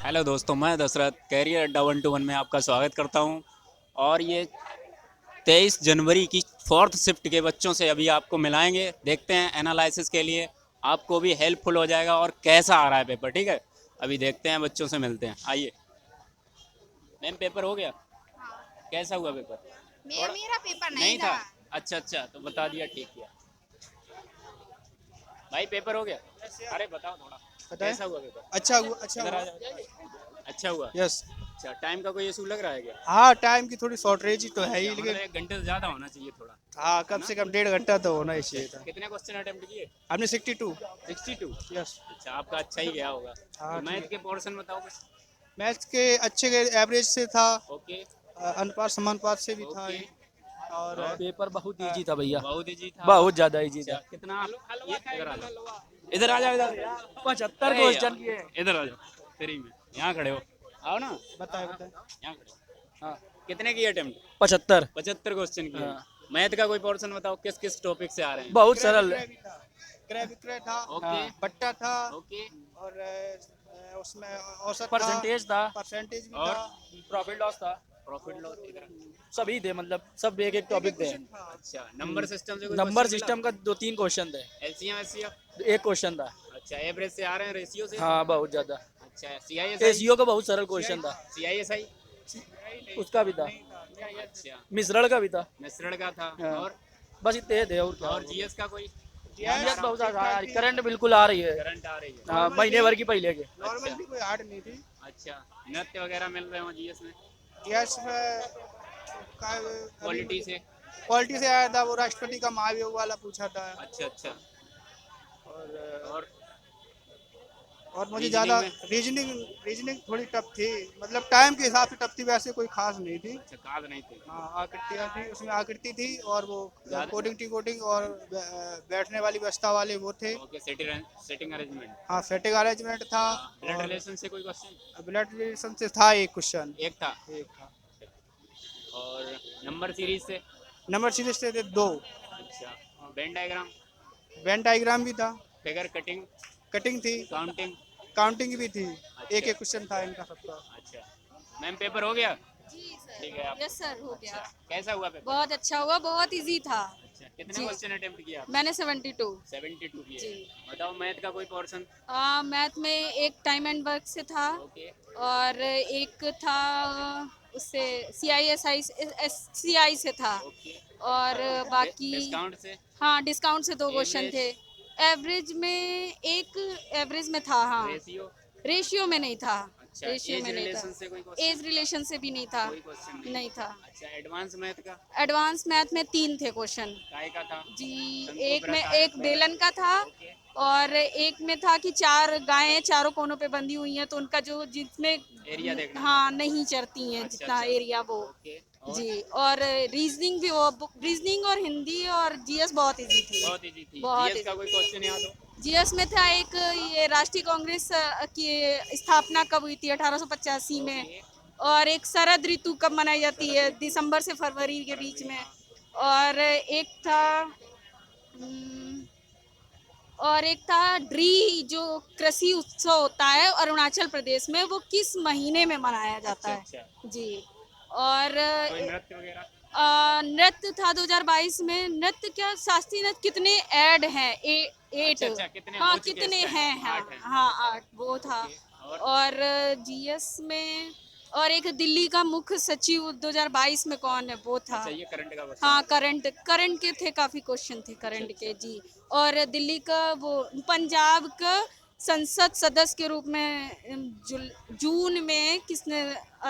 Hello दोस्तों, मैं Dasharath career अड्डा 121 में आपका स्वागत करता हूं। और ये 23 जनवरी की फोर्थ शिफ्ट के बच्चों से अभी आपको मिलाएंगे। देखते हैं एनालिसिस के लिए आपको भी हेल्पफुल हो जाएगा और कैसा आ रहा है पेपर। ठीक है, अभी देखते हैं, बच्चों से मिलते हैं। आइए मैम, पेपर हो गया? कैसा हुआ पेपर? थोड़ा मेरा पेपर नहीं नहीं था। था। अच्छा अच्छा, तो बता दिया, ठीक किया। भाई पेपर हो गया? अरे बताओ थोड़ा, बताएं। कैसा हुआ पेपर? अच्छा इधर हुआ। आ जाओ। अच्छा हुआ। यस। अच्छा, टाइम का कोई इशू लग रहा है क्या? हाँ, टाइम की थोड़ी शॉर्टेज ही तो है ही, अच्छा, मतलब लेकिन 1 घंटे से ज़्यादा होना चाहिए थोड़ा, हाँ, है कम ना? से कम 1.5 घंटा तो होना ही अच्छा, चाहिए था। कितने क्वेश्चन अटेम्प्ट किए? आपने 62। 62। यस। अच्छा, आपका अच्छा ही गया होगा। तो हाँ, मैथ ठीक के है। पोर्शन बताओ कुछ। मैथ्स के अच्छे के एवरेज से था। ओके। अनुपात समानुपात से भी था ओके। ही। और और पेपर बहुत अ, इजी था भैया। बहुत इजी था। बहुत ज्यादा इजी अच्छा, था। कितना ये इधर आ जाओ, इधर आ जाओ, इधर। 75 अरे क्वेश्चन किए। यार, इधर आ जाओ, फ्री में यहाँ खड़े हो। आओ ना, बताए बताए। यहाँ खड़े हो। हाँ, कितने किए अटेम्प्ट? 75। 75 क्वेश्चन किए। हाँ। मैथ का कोई पोर्शन बताओ, किस किस टॉपिक से आ रहे हैं? बहुत क्रय सरल। विक्रय भी था। क्रय विक्रय था। ओके। बट्टा था। ओके। और उसमें औसत था। परसेंटेज था। परसेंटेज भी और था। प्रॉफिट लॉस था। प्रॉफिट लॉस इधर। सभी थे, मतलब सब एक एक एक एक टॉपिक थे। क्वेश्चन था। अच्छा, नंबर सिस्टम से कोई नंबर क्वेश्चन मिला? सिस्टम का 2-3 क्वेश्चन थे। LCM SCF? एक क्वेश्चन था। अच्छा, एवरेज से आ रहे हैं, रेशियो से? हाँ, बहुत ज्यादा। अच्छा, सीआईएसआई? एसीओ का बहुत सरल क्वेश्चन था। सीआईएसआई? उसका भी था। अच्छा, मिश्रण का भी था। मिश्रण का था। हाँ। और बस इतने थे, और क्या और होगा। जीएस का कोई याद आ जीएस रहा? बहुत ठीक ज्यादा ठाक आ रही, थी। करंट बिल्कुल आ रही है। करंट आ रही है? हाँ, नॉर्मल महीने थी। भर की पहले के। नॉर्मल अच्छा। थी, कोई हार्ड नहीं थी। अच्छा, नृत्य वगैरह मिल रहे हो जीएस में? यस में का अभी क्वालिटी से? क्वालिटी से आया था, वो राष्ट्रपति का महाभियोग वाला पूछा था। अच्छा अच्छा। और और और मुझे ज़्यादा रीजनिंग में? रीजनिंग रीजनिंग थोड़ी टफ थी। मतलब टाइम के हिसाब से टफ थी, वैसे कोई खास नहीं थी। अच्छा, काद नहीं थे हाँ, आकृतियाँ थी, उसमें आकृति थी और वो ज़्यादा? कोडिंग टी कोडिंग और बैठने वाली व्यवस्था वाले वो थे। Okay, setting arrangement. हाँ, सेटिंग अरेंजमेंट था। ब्लड और रिलेशन से कोई क्वेश्चन? ब्लड रिलेशन से था एक क्वेश्चन। एक था। एक था। और नंबर सीरीज से? नंबर सीरीज से थे दो। अच्छा, वेन डायग्राम? वेन डायग्राम भी था। Figure cutting? कटिंग थी। काउंटिंग? काउंटिंग भी थी। एक अच्छा एक क्वेश्चन था इनका सबका। अच्छा। मैम, पेपर हो गया? जी सर। ठीक है आप। यस सर, हो अच्छा, गया। कैसा हुआ पेपर? बहुत अच्छा हुआ, बहुत इजी था। अच्छा, कितने जी, क्वेश्चन अटेम्प्ट किया आपने? मैंने 72। 72 किए। जी। बताओ मैथ का कोई पोर्शन? मैथ में एक टाइम एंड वर्क से था। ओके। और एक था उससे सी आई एस आई सी आई से था। ओके। और बाकी डिस्काउंट से? हाँ, डिस्काउंट से दो क्वेश्चन एवरेज? थे। एवरेज में एक एवरेज में था। हाँ, रेशियो? रेशियो में नहीं था। अच्छा, रेशियो एज में नहीं था। रिलेशन से कोई क्वेश्चन? एज रिलेशन से भी नहीं था। कोई क्वेश्चन नहीं? नहीं था। अच्छा, एडवांस मैथ का? एडवांस मैथ में 3 थे क्वेश्चन। काय का था? जी, शंकु एक में वृत्त, आयत एक वृत्त? बेलन का था। ओके। और एक में था कि 4 गायें चारों कोनों पे बंधी हुई हैं, तो उनका जो जिसमें एरिया देखना था? हाँ, नहीं चरती हैं अच्छा जितना अच्छा। एरिया वो। ओके। और जी। और रीजनिंग भी, वो रीजनिंग और हिंदी और जीएस बहुत इजी थी। बहुत इजी थी। बहुत जीएस का इजी कोई थी। क्वेश्चन याद हो? जीएस में था एक, ये राष्ट्रीय कांग्रेस की स्थापना कब हुई थी 1885 में। ओके। और एक शरद ऋतु कब मनाई जाती शरद है, ऋतु? दिसंबर से फरवरी के बीच फरवरी, में। हाँ। और एक था हम्म, और एक था ड्री, जो कृषि उत्सव होता है अरुणाचल प्रदेश में, वो किस महीने में मनाया जाता अच्छा है। अच्छा। जी। और कोई नृत्य वगैरह? नृत्य था 2022 में। नृत्य क्या, शास्त्रीय नृत्य कितने ऐड हैं, 8। अच्छा अच्छा, कितने हाँ, हो चुके इस कितने टाइम? हैं, हाँ 8 हैं। हाँ, 8 वो था। ओके। और और जीएस में और एक दिल्ली का मुख्य सचिव 2022 में कौन है, वो था। अच्छा, ये करंट का क्वेश्चन हाँ, था? करंट करंट के थे, काफी क्वेश्चन थे अच्छा करंट अच्छा। के। जी। और दिल्ली का वो पंजाब का संसद सदस्य के रूप में जून में किसने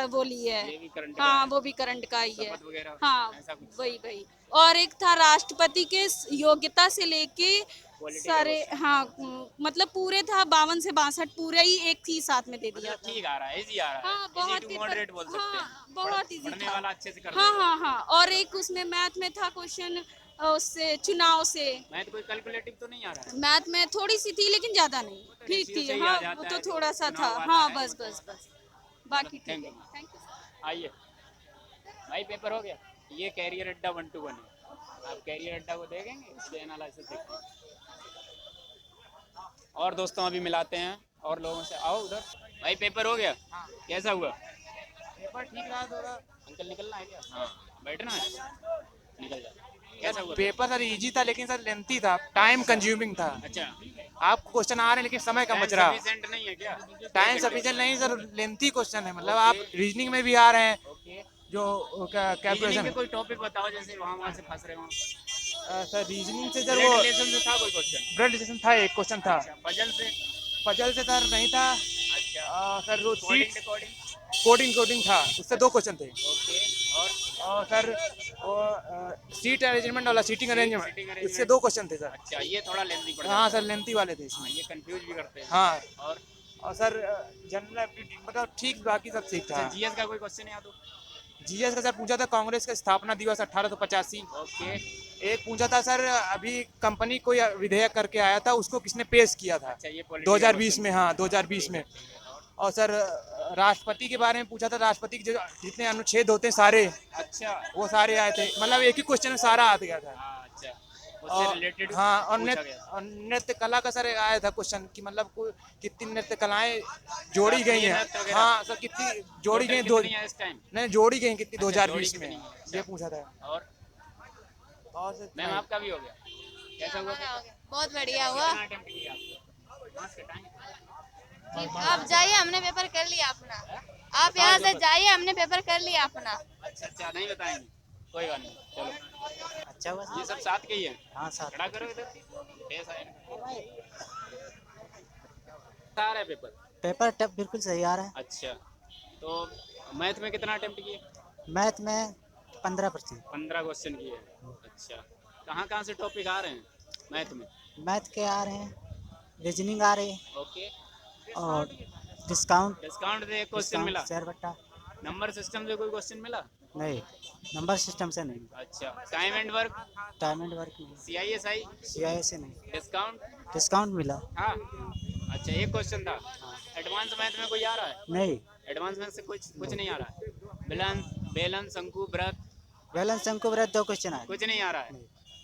वो ली है। ये भी करंट का हाँ, है? वो भी करंट का ही है। शपथ वगैरह? हाँ, ऐसा कुछ? वही वही। और एक था राष्ट्रपति के योग्यता से लेके क्वालिटी का सारे। क्वेश्चन? हाँ, मतलब पूरे था 52 से 62, पूरे ही एक ही साथ में दे दिया मतलब था। ठीक आ रहा है, इजी आ रहा है? हाँ, इजी बहुत टू पेपर। मॉडरेट बोल सकते हैं? हाँ, बहुत इजी पढ़ने था। वाला अच्छे से कर हाँ लेगा? हाँ हाँ। और एक उसमें मैथ में था क्वेश्चन, उससे चुनाव से। मैथ कोई कैलकुलेटिव तो नहीं आ रहा है? मैथ में थोड़ी सी थी, लेकिन ज्यादा नहीं, वो तो ठीक रेशियो थी। से ही आ हाँ, वो जाता तो है, जो थोड़ा सा था। चुनाव वाला हाँ, है वो बस तो। बस बस। चलो, बाकी ठीक थैंक है। यू। Thank you. आइए भाई, पेपर हो गया? ये कैरियर अड्डा 121 है। आप कैरियर अड्डा को देखेंगे, इससे एनालिसिस देखते हैं। और दोस्तों, अभी मिलाते हैं और लोगों से। आओ उधर। भाई पेपर हो गया? कैसा हुआ? पेपर ठीक रहा थोड़ा। अंकल निकलना है क्या? हाँ, बैठना है, निकल जा। कैसा हुआ? पेपर सर इजी था लेकिन सर लेंथी था, टाइम कंज्यूमिंग था। अच्छा, आप क्वेश्चन आ रहे हैं लेकिन समय कम टाइम बच रहा। सफिशिएंट नहीं है क्या? टाइम सफिशिएंट नहीं सर, लेंथी क्वेश्चन है। मतलब आप रीजनिंग में भी आ रहे हैं ओके। जो रीजनिंग कैलकुलेशन के कोई टॉपिक बताओ, जैसे वहाँ से फंस रहे हो। सर रीजनिंग से सर ब्लड वो रिलेशन से था कोई क्वेश्चन? ब्लड रिलेशन था, एक क्वेश्चन था। अच्छा, पजल से? पजल से सर नहीं था। अच्छा, सर वो कोडिंग सीट रिकॉर्डिंग? कोडिंग था, उससे 2 क्वेश्चन थे। ओके। और और सर वो सीट अरेंजमेंट वाला, सीटिंग Seating अरेंजमेंट, arrangement। इससे 2 क्वेश्चन थे सर। अच्छा, ये थोड़ा लेंथी पड़ हाँ जाता सर लेंथी वाले थे है। हाँ, इसमें। ये कंफ्यूज भी करते हैं। हाँ और सर जनरल एप्टीट्यूड मतलब ठीक, बाकी सब ठीक था। जीएस का कोई क्वेश्चन याद हो? जीएस का सर पूछा था कांग्रेस का स्थापना दिवस 1885। ओके। एक पूछा था सर अभी कंपनी कोई विधेयक करके आया था, उसको किसने पेश किया था? अच्छा, ये political 2020 question में, हाँ 2020 में। और सर राष्ट्रपति के बारे में पूछा था, राष्ट्रपति के जो जितने अनुच्छेद होते हैं सारे, अच्छा। वो सारे आए थे। मतलब एक ही क्वेश्चन में सारा आ गया था। हाँ, अच्छा, उससे और रिलेटेड हाँ, और पूछा गया। और नृत्य कला का सर आया था क्वेश्चन कि मतलब कितनी नृत्य कलाएं जोड़ी गई शास्त्रीय हैं। नृत्य वगैरह। हाँ सर, कितनी जोड़ी गई, Total कितनी है इस टाइम? नहीं जोड़ी गई कितनी अच्छा, 2020 जोड़ी में, कितनी है? अच्छा। ये पूछा था। और सर मैम आपका भी हो गया? कैसा हुआ? बहुत बढ़िया हुआ। कितना attempt किया आपने? पास का time? आप जाइए, हमने पेपर कर लिया अपना। आप यहाँ से जाइए, हमने पेपर कर लिया अपना। अच्छा अच्छा, नहीं बताएंगे, कोई बात नहीं, चलो। अच्छा हुआ ये सब साथ के ही है? हाँ साथ खड़ा करो इधर। फेस आए। आ रहा है पेपर? पेपर टप बिल्कुल सही आ रहा है। अच्छा, तो मैथ में कितना अटेम्प्ट किए? मैथ में 15%। 15 क्वेश्चन किए। अच्छा, कहाँ कहाँ से टॉपिक आ रहे हैं मैथ में? मैथ के आ रहे हैं, रीजनिंग आ रही है ओके। और डिस्काउंट डिस्काउंट से एक क्वेश्चन मिला? शेयर बट्टा नंबर सिस्टम से कोई क्वेश्चन मिला? नहीं, नंबर सिस्टम से नहीं, अच्छा, time and work? Time and work नहीं, CISI? CII से नहीं, डिस्काउंट? डिस्काउंट मिला। हाँ। अच्छा, एक क्वेश्चन था। एडवांस मैथ में कोई आ रहा है? नहीं, एडवांस मैथ से कुछ नहीं आ रहा है? बेलन शंकु व्रत बैलेंस अंको व्रत 2 क्वेश्चन आए। कुछ नहीं आ रहा है?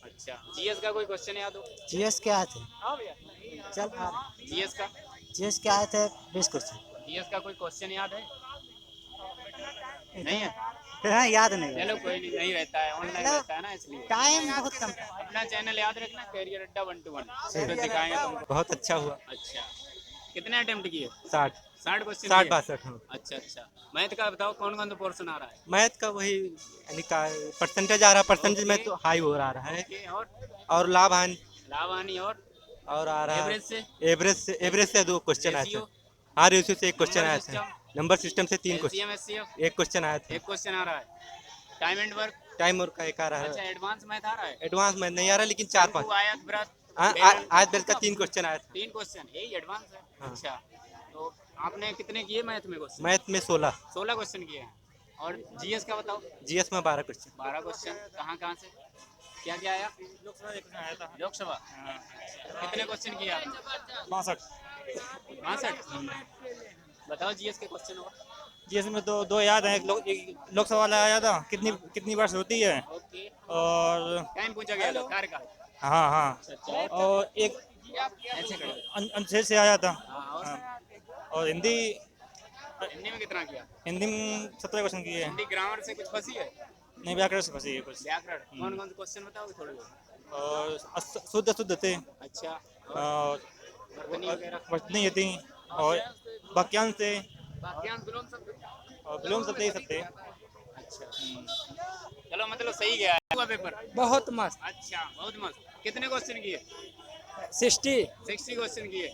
अच्छा, जीएस का कोई क्वेश्चन याद हो? जीएस के आए थे, हाँ भैया। चल जीएस का? जीएस के आए थे 20 क्वेश्चन। जीएस का कोई क्वेश्चन याद है? नहीं है? हाँ याद नहीं है। चलो कोई नहीं, नहीं रहता है, ऑनलाइन रहता है ना, इसलिए। टाइम बहुत कम था। अपना चैनल याद रखना, कैरियर अड्डा 121, उसमें दिखाएंगे तुमको। बहुत अच्छा हुआ। अच्छा, कितने अटेम्प्ट किए? 60 60 क्वेश्चन 62। हाँ। अच्छा अच्छा, मैथ का बताओ कौन कौन सा पोर्शन आ रहा है? मैथ का वही यानी का परसेंटेज आ रहा है, परसेंटेज में तो हाई हो रहा है। ओके, और लाभ हानि लाभानी और आ रहा है एवरेज से? एवरेज से 2 क्वेश्चन आए थे। रेशियो? हाँ, रेशियो से 1 क्वेश्चन नंबर आया था। सिस्टम? नंबर सिस्टम से 3 क्वेश्चन, LCM SCF? 1 क्वेश्चन आया था। एक क्वेश्चन आ रहा है। Time and work? टाइम और का एक आ रहा अच्छा, है। एडवांस मैथ आ रहा है? एडवांस में नहीं आ रहा, लेकिन 4-5। शंकु, आयत, व्रत, हाँ, बेलन? आज बेल का 3 क्वेश्चन आया था। 3 क्वेश्चन, यही एडवांस है। हाँ। अच्छा, तो आपने कितने किए मैथ में क्वेश्चन? मैथ में 16, 16 क्वेश्चन किए हैं। और जीएस का बताओ? जीएस में 12 क्वेश्चन। 12 क्वेश्चन। कहाँ कहाँ से क्या क्या आया? लोकसभा। कितने क्वेश्चन किए आपने? 62। बताओ जीएस के क्वेश्चन और। जीएस में तो 2 याद हैं। एक लोकसभा वाला आया था, कितनी वर्ष होती है, ओके, और टाइम पूछा गया था कार्यकाल। हाँ हाँ, अच्छा, और एक ऐसे करो। अनुच्छेद से आया था। हाँ, और हाँ, और हिंदी हिंदी में कितना किया? में 17 क्वेश्चन किए हैं। हिंदी ग्रामर से कुछ फंसी है? नहीं, व्याकरण से फंसी है कुछ। व्याकरण कौन कौन से क्वेश्चन बताओगे थोड़े बहुत? और शुद्ध थे, अच्छा, और वर्तनी वगैरह? वर्तनी थी, और वाक्यांश थे, वाक्यांश, विलोम शब्द? और विलोम शब्द ये सब थे। अच्छा, चलो मतलब सही गया हुआ पेपर। बहुत मस्त। अच्छा, बहुत मस्त। कितने क्वेश्चन किए? 60 60 क्वेश्चन किए।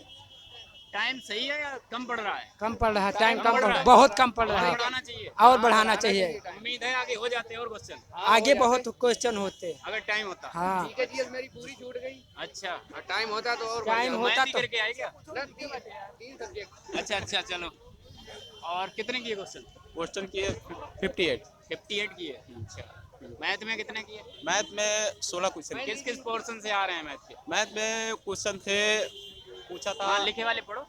टाइम सही है या कम पड़ रहा है? कम पड़ रहा है, टाइम कम कम पड़ पड़ रहा है? बहुत कम पड़ और रहा है, बढ़ाना चाहिए। और बढ़ाना चाहिए। उम्मीद है आगे हो जाते हैं और क्वेश्चन, आगे बहुत क्वेश्चन होते। अगर टाइम होता। हाँ, मेरी पूरी छूट गई। अच्छा, टाइम होता तो और टाइम तो होता मैथ ही तो करके आए क्या? 3 सब्जेक्ट। अच्छा अच्छा, चलो। और कितने किए क्वेश्चन? क्वेश्चन किए 58। 58 किए। अच्छा, मैथ में कितने किए? मैथ में 16 क्वेश्चन। किस किस पोर्शन से आ रहे हैं मैथ के? मैथ में क्वेश्चन थे, पूछा था। हाँ, लिखे वाले पढ़ो।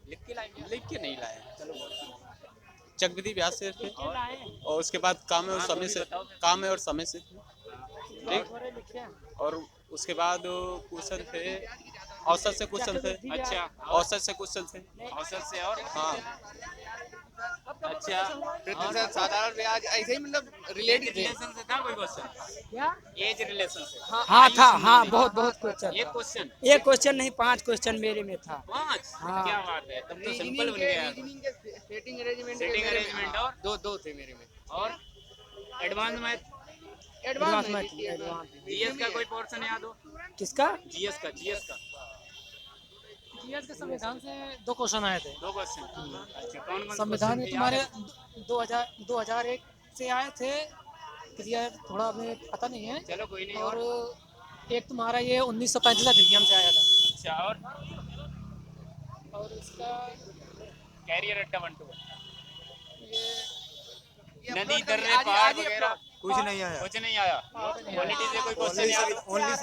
लिख के लाएंगे? लिख के नहीं लाए। चक्रवृद्धि ब्याज से थे, और और उसके बाद काम और समय से, काम और समय से थे। ठीक, और उसके बाद क्वेश्चन थे औसत से क्वेश्चन थे। अच्छा, औसत से क्वेश्चन थे। औसत से और हाँ अच्छा, प्रतिशत साधारण ब्याज ऐसे ही मतलब रिलेटेड थे। रिलेशन से था कोई क्वेश्चन? क्या? एज रिलेशन से? हाँ था, आयु हाँ संबंधी? बहुत बहुत क्वेश्चन। एक क्वेश्चन? एक क्वेश्चन नहीं, 5 क्वेश्चन मेरे में था। 5? हाँ। क्या बात है, तब तो सिंपल बन रीजनिंग के गया। सेटिंग अरेंजमेंट Setting arrangement और? दो थे मेरे में। और एडवांस मैथ? एडवांस में थी, एडवांस एडवांस। जीएस का कोई पोर्शन याद हो? किसका? जीएस का, जीएस का जीएस के संविधान से 2 क्वेश्चन आए थे। 2 क्वेश्चन। अच्छा, कौन कौन संविधान में तुम्हारे 2001 से आए थे, क्लियर थोड़ा हमें पता नहीं है। चलो कोई नहीं। और और एक तुम्हारा ये 1935 अधिनियम से आया था। अच्छा, और इसका कैरियर अड्डा 1 to 1, ये नदी दर्रे पहाड़ वगैरह कुछ नहीं आया। कुछ नहीं आया। पॉलिटी से कोई क्वेश्चन याद? Only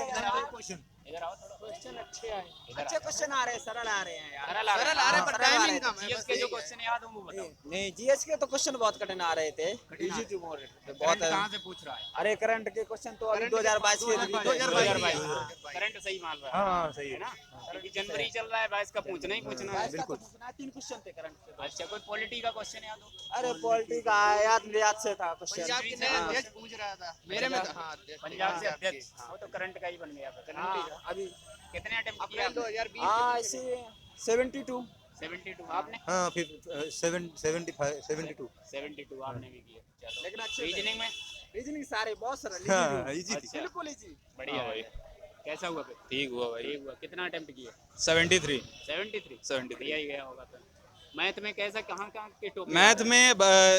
question. इधर आओ थोड़ा। क्वेश्चन अच्छे आए। अच्छे क्वेश्चन आ रहे हैं, सरल आ रहे हैं यार। सरल आ रहा है। सरल आ रहे हैं, पर टाइमिंग कम है, जीएस बस के जो यही है। क्वेश्चन याद हो वो बताओ। नहीं, जीएस के तो क्वेश्चन बहुत कठिन आ रहे थे। इजी टू मोर करंट बहुत है। कहाँ से पूछ रहा है? अरे करंट के क्वेश्चन तो अभी 2022 के 2022 करंट सही मान रहा है। हाँ सही है है। ना? क्योंकि जनवरी चल रहा है, 22 का पूछना ही पूछना है। बिल्कुल 3 क्वेश्चन थे करंट के। अच्छा, कोई पॉलिटी का क्वेश्चन याद हो? अरे पॉलिटी का याद से था क्वेश्चन। पंजाब के नए अध्यक्ष पूछ रहा था मेरे में। हाँ, अध्यक्ष। पंजाब से अध्यक्ष, वो तो करंट का ही बन गया था। करंट का अभी कितने अटेम्प्ट किया अप्रैल आपने? 2020 हाँ ऐसे 72। 72 आपने? हाँ फिर 72 72 आपने भी किया। चलो, लेकिन अच्छे थे। रीजनिंग में? रीजनिंग सारे बहुत सरल। हाँ इजी थी। अच्छा, बिल्कुल इजी। बढ़िया है। कैसा हुआ फिर? ठीक हुआ भाई। ठीक हुआ। कितना अटेम्प्ट किया? 73। 73 बढ़िया ही गया होगा फिर। मैथ में कैसा, कहाँ कहाँ के टॉपिक? मैथ में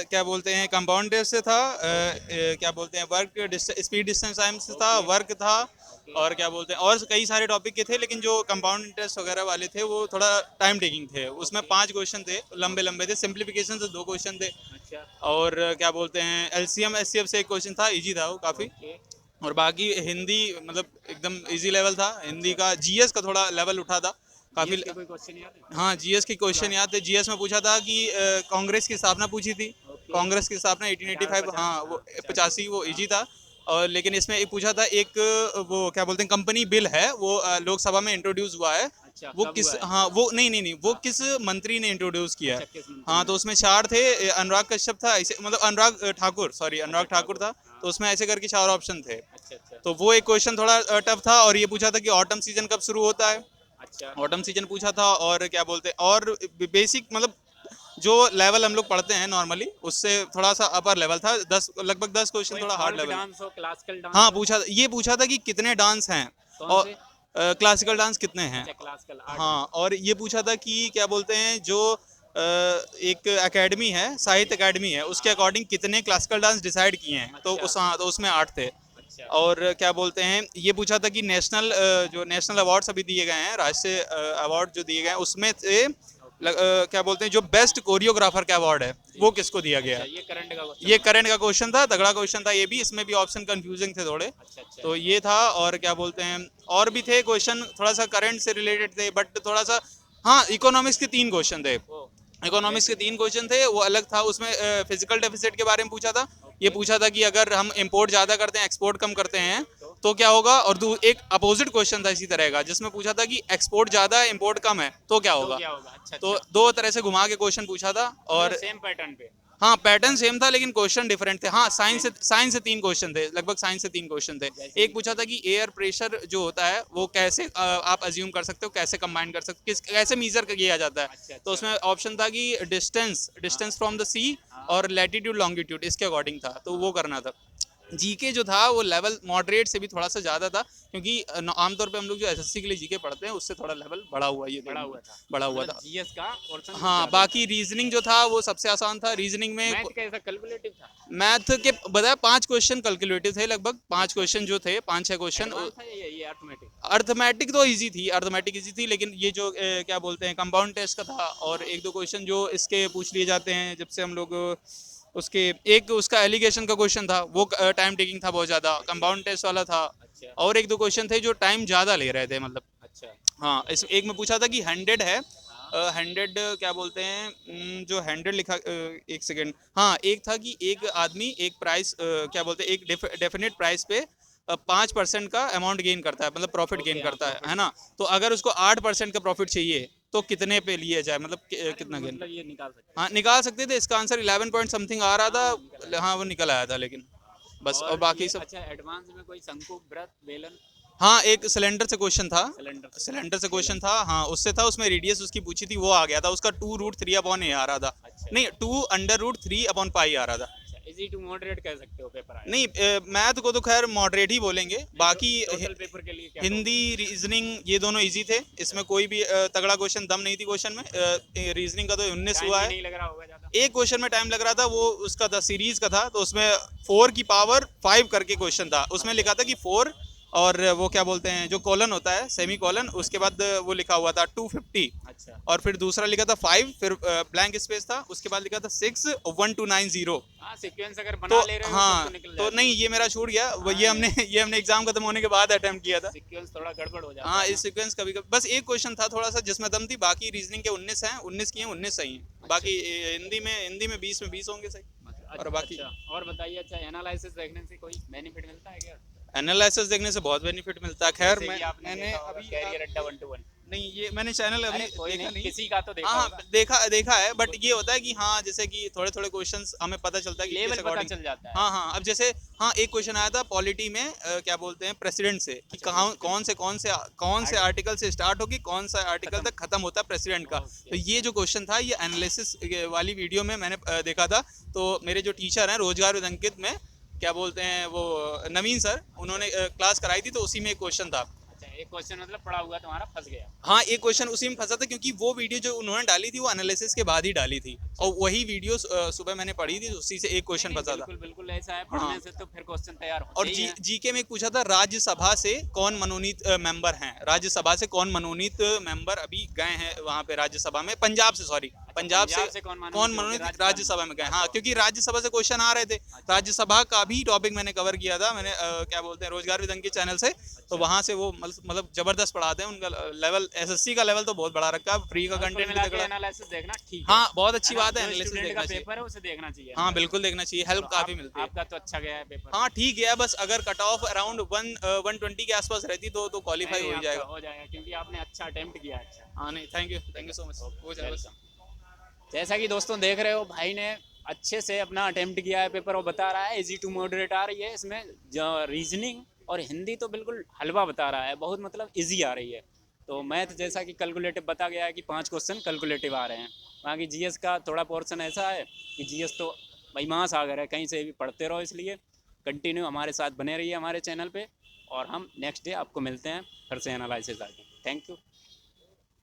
क्या बोलते हैं कंपाउंड टेस्ट से था, क्या बोलते हैं वर्क स्पीड डिस्टेंस टाइम से था, वर्क था, और क्या बोलते हैं और कई सारे टॉपिक के थे, लेकिन जो कंपाउंड टेस्ट वगैरह वाले थे वो थोड़ा टाइम टेकिंग थे। उसमें 5 क्वेश्चन थे, लंबे लंबे थे। सिंप्लीफिकेशन से 2 क्वेश्चन थे, अच्छा, और क्या बोलते हैं एलसीएम एचसीएफ से 1 क्वेश्चन था, इजी था वो काफ़ी। ओके। और बाकी हिंदी मतलब एकदम इजी लेवल था हिंदी का। जीएस का थोड़ा लेवल उठा था काफ़ी। GS के कोई क्वेश्चन याद है? हाँ जीएस के क्वेश्चन याद थे। जीएस में पूछा था कि कांग्रेस की स्थापना पूछी थी। कांग्रेस की स्थापना 1885, हाँ वो 85 वो इजी था। और लेकिन इसमें एक पूछा था, एक वो क्या बोलते हैं कंपनी बिल है वो लोकसभा में इंट्रोड्यूस हुआ है। अच्छा, वो कब किस, हुआ है? हाँ वो नहीं वो किस मंत्री ने इंट्रोड्यूस किया है? अच्छा, किस मंत्री हाँ ने? तो उसमें 4 थे। अनुराग कश्यप था ऐसे, मतलब अनुराग ठाकुर, सॉरी अनुराग ठाकुर था। तो उसमें ऐसे करके 4 ऑप्शन थे। अच्छा अच्छा तो वो एक क्वेश्चन थोड़ा टफ था। और ये पूछा था कि ऑटम सीजन कब शुरू होता है? अच्छा। ऑटम सीजन पूछा था। और क्या बोलते हैं और बेसिक मतलब जो लेवल हम लोग पढ़ते हैं नॉर्मली उससे थोड़ा सा अपर लेवल था। लगभग 10 क्वेश्चन थोड़ा हार्ड लेवल। डांस हो, क्लासिकल डांस? हाँ पूछा था कि कितने डांस हैं कौन और से? क्लासिकल डांस कितने हैं। अच्छा, क्लासिकल आर्ट। हाँ और ये पूछा था कि क्या बोलते हैं जो एक एकेडमी है, साहित्य एकेडमी है, उसके अकॉर्डिंग कितने क्लासिकल डांस डिसाइड किए हैं। तो उसमें 8 थे। अच्छा, और क्या बोलते हैं ये पूछा था कि जो नेशनल अवार्ड्स अभी दिए गए हैं, राष्ट्रीय अवार्ड जो दिए गए हैं उसमें से क्या बोलते हैं जो बेस्ट कोरियोग्राफर का अवार्ड है वो किसको दिया गया अच्छा, है। ये करंट का क्वेश्चन? ये करंट का क्वेश्चन था, तगड़ा क्वेश्चन था ये भी। इसमें भी ऑप्शन कंफ्यूजिंग थे थोड़े। अच्छा अच्छा। तो ये था। और क्या बोलते हैं और भी थे क्वेश्चन थोड़ा सा करंट से रिलेटेड थे, बट थोड़ा सा हाँ इकोनॉमिक्स के 3 क्वेश्चन थे। ओ, इकोनॉमिक्स के 3 क्वेश्चन थे, वो अलग था। उसमें फिजिकल डेफिसिट के बारे में पूछा था। ये पूछा था कि अगर हम इंपोर्ट ज़्यादा करते हैं एक्सपोर्ट कम करते हैं तो क्या होगा। और एक अपोजिट क्वेश्चन था इसी तरह का जिसमें पूछा था कि एक्सपोर्ट ज़्यादा इंपोर्ट कम है तो क्या होगा। क्या होगा? अच्छा तो अच्छा। 2 तरह से घुमा के क्वेश्चन पूछा था। और सेम पैटर्न पे? हाँ पैटर्न सेम था लेकिन क्वेश्चन डिफरेंट थे। हाँ साइंस से 3 क्वेश्चन थे, लगभग साइंस से 3 क्वेश्चन थे। एक पूछा था कि एयर प्रेशर जो होता है वो कैसे आप अज्यूम कर सकते हो, कैसे कंबाइन कर सकते हो, कैसे मेजर किया जाता है। अच्छा, तो उसमें ऑप्शन था कि डिस्टेंस फ्रॉम द सी और लैटिट्यूड लॉन्गिट्यूड, इसके अकॉर्डिंग था। तो वो करना था। जीके जो था वो लेवल मॉडरेट से भी थोड़ा सा ज़्यादा था, क्योंकि आमतौर पे हम लोग जो एसएससी के लिए जीके पढ़ते हैं उससे थोड़ा लेवल बढ़ा हुआ था। जीएस का पोर्शन? हाँ बाकी रीजनिंग जो था वो सबसे आसान था। रीजनिंग में मैथ कैसा, कैलकुलेटिव था? मैथ के बताया 5 क्वेश्चन कैलकुलेटिव थे, लगभग 5 क्वेश्चन जो थे 5-6 क्वेश्चन। एडवांस था ये अर्थमेटिक? अर्थमेटिक तो इजी थी, लेकिन ये जो क्या बोलते हैं कंपाउंड टेस्ट का था। और 1-2 क्वेश्चन जो इसके पूछ लिए जाते हैं जब से हम लोग उसका एलिगेशन का क्वेश्चन था वो टाइम टेकिंग था बहुत ज़्यादा, कंपाउंड टेस्ट वाला था। अच्छा और 1-2 क्वेश्चन थे जो टाइम ज़्यादा ले रहे थे मतलब। अच्छा। हाँ एक में पूछा था कि 100 है, 100 क्या बोलते हैं जो 100 लिखा, 1 सेकेंड, हाँ एक था कि एक आदमी एक प्राइस क्या बोलते हैं एक डेफिनेट प्राइस पे 5% का अमाउंट गेन करता है, मतलब प्रॉफिट गेन करता है ना। तो अगर उसको 8% का प्रॉफिट चाहिए तो कितने पे लिए जाए, मतलब कितना गेन? मतलब ये निकाल सकते हाँ निकाल सकते थे। इसका आंसर 11 पॉइंट समथिंग आ रहा था, हाँ वो निकल आया था, लेकिन बस। और बाकी ये सब अच्छा एडवांस में कोई शंकु व्रत बेलन हाँ, एक सिलेंडर से क्वेश्चन था, सिलेंडर से क्वेश्चन था, हाँ उससे था। उसमें रेडियस उसकी पूछी थी, वो आ गया था। उसका 2√3/a आ रहा था, नहीं 2√3/π आ रहा था। इजी टू मॉडरेट कह सकते हो पेपर आया। नहीं मैथ को तो खैर मॉडरेट ही बोलेंगे, बाकी टोटल पेपर के लिए क्या हिंदी रीजनिंग ये दोनों इजी थे। इसमें कोई भी तगड़ा क्वेश्चन दम नहीं थी क्वेश्चन में। रीजनिंग का तो 19 हुआ है, नहीं लग रहा होगा ज्यादा। एक क्वेश्चन में टाइम लग रहा था, वो उसका था सीरीज का था, तो उसमें 4 की पावर 5 करके क्वेश्चन था। उसमें लिखा था कि 4 और वो क्या बोलते हैं जो कॉलन होता है सेमी कॉलन, उसके बाद वो लिखा हुआ था 250। अच्छा। और फिर दूसरा लिखा था 5, फिर ब्लैंक स्पेस था, उसके बाद लिखा था 6 1290। हाँ सीक्वेंस अगर बना ले रहे हो हाँ तो निकल तो जाएगा। नहीं ये मेरा छूट गया वो, ये हमने एग्जाम खत्म होने के बाद अटेम्प्ट किया था। सीक्वेंस थोड़ा गड़बड़ हो जाता हाँ है इस सीक्वेंस कभी कभी बस एक क्वेश्चन था थोड़ा सा जिसमें दम थी, बाकी रीजनिंग के 19 हैं, 19 किए 19 सही हैं। बाकी हिंदी में 20 में 20 होंगे सही। अच्छा, और बाकी और बताइए, अच्छा एनालिसिस देखने से कोई बेनिफिट मिलता है क्या? एनालिसिस देखने से बहुत बेनिफिट मिलता है। खैर मैंने अभी कैरियर अड्डा 1-2-1 नहीं ये मैंने चैनल अभी देखा नहीं, किसी का तो देखा हाँ होगा। देखा है, बट ये होता है कि हाँ जैसे कि थोड़े थोड़े क्वेश्चंस हमें पता चलता है कि लेवल किस पता according- चल जाता है। हाँ अब जैसे हाँ एक क्वेश्चन आया था पॉलिटी में क्या बोलते हैं प्रेसिडेंट से कि कौन से आर्टिकल से स्टार्ट होगी, कौन सा आर्टिकल तक खत्म होता है प्रेसिडेंट का। तो ये जो क्वेश्चन था ये एनालिसिस वाली वीडियो में मैंने देखा था। तो मेरे जो टीचर हैं रोजगार विद अंकित में क्या बोलते हैं वो नवीन सर, उन्होंने क्लास कराई थी, तो उसी में एक क्वेश्चन था। एक क्वेश्चन मतलब पड़ा हुआ तुम्हारा फंस गया। हाँ एक क्वेश्चन उसी में फंसा था, क्योंकि वो वीडियो जो उन्होंने डाली थी वो एनालिसिस के बाद ही डाली थी, और वही वीडियो सुबह मैंने पढ़ी थी, उसी से एक क्वेश्चन फंसा था। बिल्कुल ऐसा है, पढ़ने से तो फिर क्वेश्चन तैयार होते और ही हैं। जीके में एक पूछा था राज्यसभा से कौन मनोनीत मेंबर हैं, राज्यसभा से कौन मनोनीत मेंबर अभी गए हैं वहाँ पे राज्यसभा में, पंजाब से सॉरी पंजाब से कौन मनोनीत राज्यसभा में गए। हाँ क्योंकि राज्यसभा से क्वेश्चन आ रहे थे, राज्यसभा का भी टॉपिक मैंने कवर किया था, मैंने क्या बोलते हैं रोजगार विद अंकित चैनल से। तो वहाँ से वो मतलब जबरदस्त पढ़ाते हैं, उनका लेवल एसएससी का लेवल तो बहुत बढ़ा रखा है, फ्री का कंटेंट भी तगड़ा। एनालिसिस देखना ठीक है। हाँ बहुत अच्छी बात है, एनालिसिस स्टूडेंट देखना का चाहिए। पेपर है उसे देखना चाहिए। हाँ बिल्कुल देखना चाहिए, हेल्प काफी मिलती है। आपका तो अच्छा गया है पेपर। हाँ ठीक है, बस अगर कट ऑफ अराउंड 120 के आसपास रहती तो क्वालिफाई हो जाएगा। हो जाएगा क्योंकि आपने अच्छा अटेम्प्ट किया है। अच्छा हाँ नहीं थैंक यू सो मच, हो जाएगा। जैसा कि दोस्तों देख रहे हो भाई ने अच्छे से अपना अटेम्प्ट किया है पेपर, और बता रहा है इजी टू मॉडरेट आ रही है। इसमें रीजनिंग और हिंदी तो बिल्कुल हलवा बता रहा है, बहुत मतलब इजी आ रही है। तो मैथ जैसा कि कैलकुलेटिव बता गया है कि 5 क्वेश्चन कैलकुलेटिव आ रहे हैं। बाकी जीएस का थोड़ा पोर्शन ऐसा है कि जीएस तो भाई महासागर है, कहीं से भी पढ़ते रहो। इसलिए कंटिन्यू हमारे साथ बने रहिए हमारे चैनल पे, और हम नेक्स्ट डे आपको मिलते हैं फिर से एनालिसिस आके। Thank you.